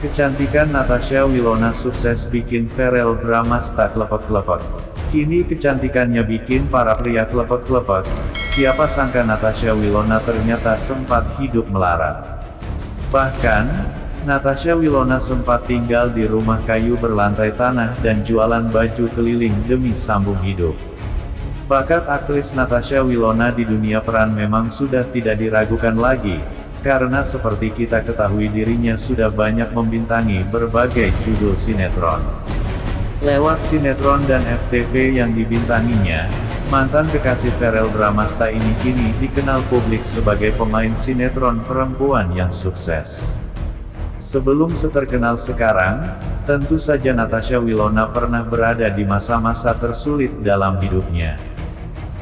Kecantikan Natasha Wilona sukses bikin Verrell Bramasta klepek-klepek. Kini kecantikannya bikin para pria klepek-klepek. Siapa sangka Natasha Wilona ternyata sempat hidup melarat. Bahkan, Natasha Wilona sempat tinggal di rumah kayu berlantai tanah dan jualan baju keliling demi sambung hidup. Bakat aktris Natasha Wilona di dunia peran memang sudah tidak diragukan lagi, karena seperti kita ketahui dirinya sudah banyak membintangi berbagai judul sinetron. Lewat sinetron dan FTV yang dibintanginya, mantan kekasih Verrell Bramasta ini kini dikenal publik sebagai pemain sinetron perempuan yang sukses. Sebelum seterkenal sekarang, tentu saja Natasha Wilona pernah berada di masa-masa tersulit dalam hidupnya.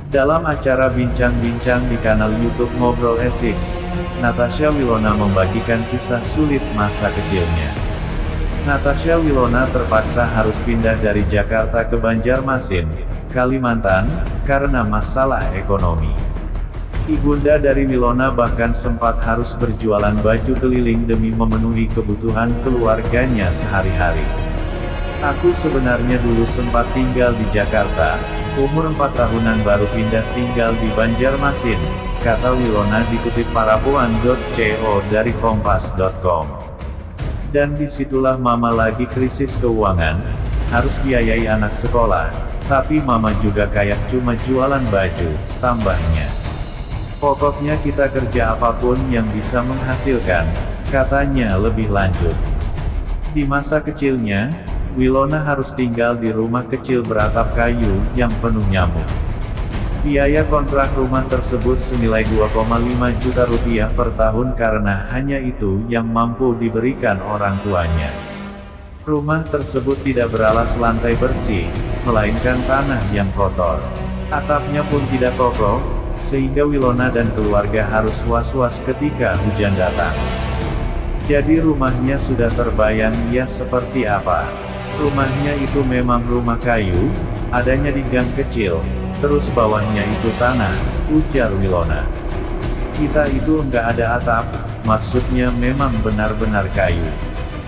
Dalam acara bincang-bincang di kanal YouTube Ngobrol Esix, Natasha Wilona membagikan kisah sulit masa kecilnya. Natasha Wilona terpaksa harus pindah dari Jakarta ke Banjarmasin, Kalimantan, karena masalah ekonomi. Ibunda dari Wilona bahkan sempat harus berjualan baju keliling demi memenuhi kebutuhan keluarganya sehari-hari. Aku sebenarnya dulu sempat tinggal di Jakarta. Umur 4 tahunan baru pindah tinggal di Banjarmasin, kata Wilona dikutip parapuan.co dari kompas.com. Dan disitulah mama lagi krisis keuangan, harus biayai anak sekolah, tapi mama juga kayak cuma jualan baju, tambahnya. Pokoknya kita kerja apapun yang bisa menghasilkan, katanya lebih lanjut. Di masa kecilnya, Wilona harus tinggal di rumah kecil beratap kayu, yang penuh nyamuk. Biaya kontrak rumah tersebut senilai 2,5 juta rupiah per tahun karena hanya itu yang mampu diberikan orang tuanya. Rumah tersebut tidak beralas lantai bersih, melainkan tanah yang kotor. Atapnya pun tidak kokoh, sehingga Wilona dan keluarga harus was-was ketika hujan datang. Jadi rumahnya sudah terbayang ya seperti apa. Rumahnya itu memang rumah kayu, adanya di gang kecil, terus bawahnya itu tanah, ujar Wilona. Kita itu enggak ada atap, maksudnya memang benar-benar kayu.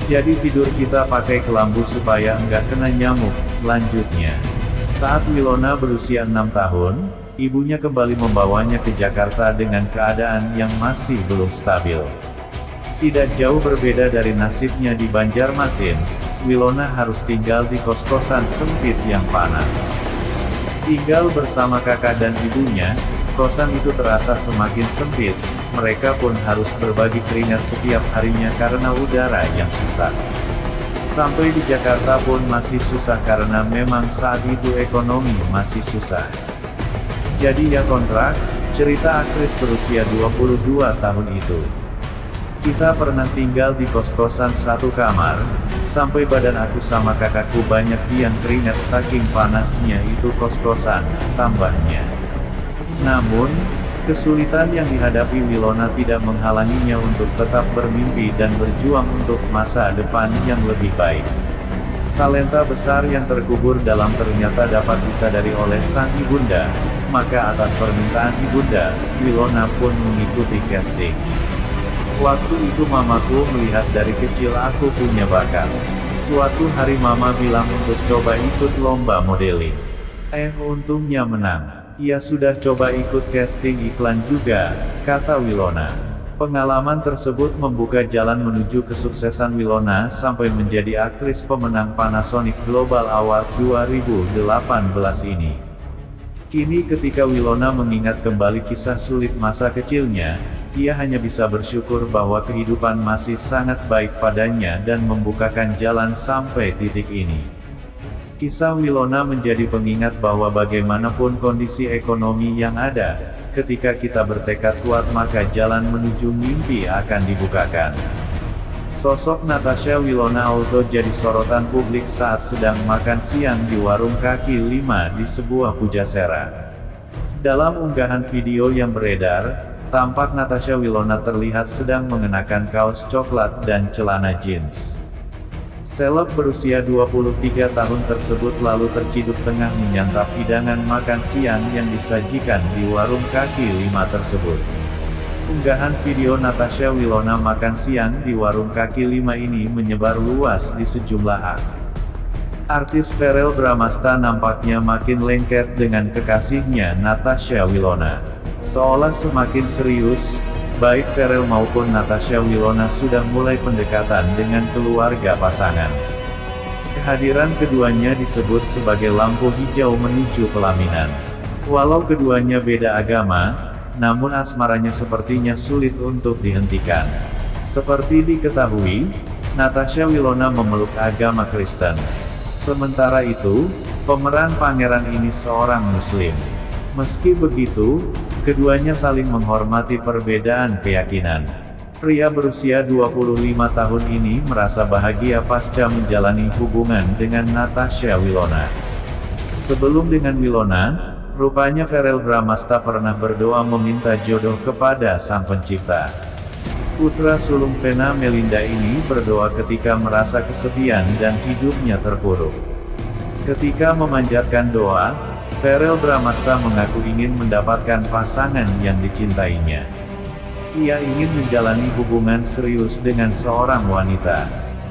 Jadi tidur kita pakai kelambu supaya enggak kena nyamuk, lanjutnya. Saat Wilona berusia 6 tahun, ibunya kembali membawanya ke Jakarta dengan keadaan yang masih belum stabil. Tidak jauh berbeda dari nasibnya di Banjarmasin, Wilona harus tinggal di kos-kosan sempit yang panas. Tinggal bersama kakak dan ibunya, kosan itu terasa semakin sempit, mereka pun harus berbagi keringat setiap harinya karena udara yang sesak. Sampai di Jakarta pun masih susah karena memang saat itu ekonomi masih susah. Jadi ya kontrak, cerita aktris berusia 22 tahun itu. Kita pernah tinggal di kos-kosan satu kamar, sampai badan aku sama kakakku banyak biang keringat saking panasnya itu kos-kosan, tambahnya. Namun, kesulitan yang dihadapi Wilona tidak menghalanginya untuk tetap bermimpi dan berjuang untuk masa depan yang lebih baik. Talenta besar yang terkubur dalam ternyata dapat disadari oleh sang ibunda, maka atas permintaan ibunda, Wilona pun mengikuti casting. Waktu itu mamaku melihat dari kecil aku punya bakat. Suatu hari mama bilang untuk coba ikut lomba modeling. Untungnya menang. Ia sudah coba ikut casting iklan juga, kata Wilona. Pengalaman tersebut membuka jalan menuju kesuksesan Wilona sampai menjadi aktris pemenang Panasonic Global Award 2018 ini. Kini ketika Wilona mengingat kembali kisah sulit masa kecilnya, ia hanya bisa bersyukur bahwa kehidupan masih sangat baik padanya dan membukakan jalan sampai titik ini. Kisah Wilona menjadi pengingat bahwa bagaimanapun kondisi ekonomi yang ada, ketika kita bertekad kuat maka jalan menuju mimpi akan dibukakan. Sosok Natasha Wilona auto jadi sorotan publik saat sedang makan siang di warung kaki lima di sebuah pujasera. Dalam unggahan video yang beredar, tampak Natasha Wilona terlihat sedang mengenakan kaos coklat dan celana jeans. Seleb berusia 23 tahun tersebut lalu terciduk tengah menyantap hidangan makan siang yang disajikan di warung kaki lima tersebut. Unggahan video Natasha Wilona makan siang di warung kaki lima ini menyebar luas di sejumlah akun. Artis Verrell Bramasta nampaknya makin lengket dengan kekasihnya Natasha Wilona. Seolah semakin serius, baik Verrell maupun Natasha Wilona sudah mulai pendekatan dengan keluarga pasangan. Kehadiran keduanya disebut sebagai lampu hijau menuju pelaminan. Walau keduanya beda agama, namun asmaranya sepertinya sulit untuk dihentikan. Seperti diketahui, Natasha Wilona memeluk agama Kristen. Sementara itu, pemeran pangeran ini seorang Muslim. Meski begitu, keduanya saling menghormati perbedaan keyakinan. Pria berusia 25 tahun ini merasa bahagia pasca menjalani hubungan dengan Natasha Wilona. Sebelum dengan Wilona, rupanya Verrell Bramasta pernah berdoa meminta jodoh kepada Sang Pencipta. Putra sulung Vena Melinda ini berdoa ketika merasa kesepian dan hidupnya terpuruk. Ketika memanjatkan doa, Verrell Bramasta mengaku ingin mendapatkan pasangan yang dicintainya. Ia ingin menjalani hubungan serius dengan seorang wanita.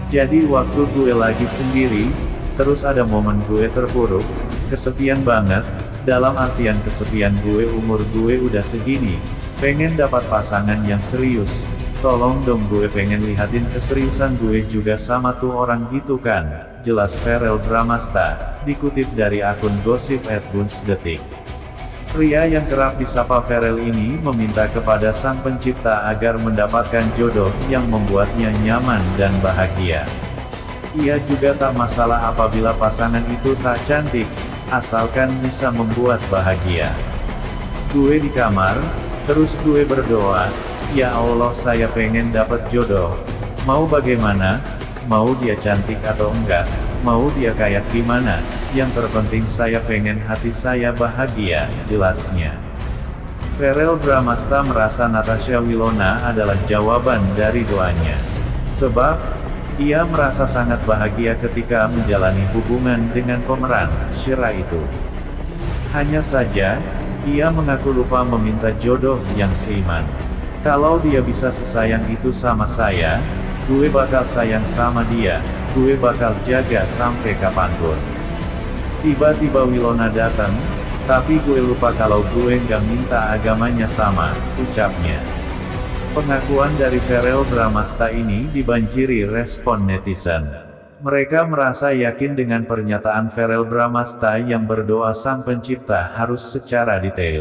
Jadi waktu gue lagi sendiri, terus ada momen gue terpuruk, kesepian banget, dalam artian kesepian gue umur gue udah segini, pengen dapat pasangan yang serius. Tolong dong gue pengen lihatin keseriusan gue juga sama tuh orang gitu kan, jelas Verrell Bramasta, dikutip dari akun gosip@bunsdetik. Pria yang kerap disapa Verrell ini meminta kepada Sang Pencipta agar mendapatkan jodoh yang membuatnya nyaman dan bahagia. Ia juga tak masalah apabila pasangan itu tak cantik, asalkan bisa membuat bahagia. Gue di kamar, terus gue berdoa, ya Allah saya pengen dapat jodoh. Mau bagaimana? Mau dia cantik atau enggak? Mau dia kayak gimana? Yang terpenting saya pengen hati saya bahagia, jelasnya. Verrell Bramasta merasa Natasha Wilona adalah jawaban dari doanya. Sebab, ia merasa sangat bahagia ketika menjalani hubungan dengan pemeran Shira itu. Hanya saja, ia mengaku lupa meminta jodoh yang seiman. Kalau dia bisa sesayang itu sama saya, gue bakal sayang sama dia, gue bakal jaga sampai kapanpun. Tiba-tiba Wilona datang, tapi gue lupa kalau gue nggak minta agamanya sama, ucapnya. Pengakuan dari Verrell Bramasta ini dibanjiri respon netizen. Mereka merasa yakin dengan pernyataan Verrell Bramasta yang berdoa Sang Pencipta harus secara detail.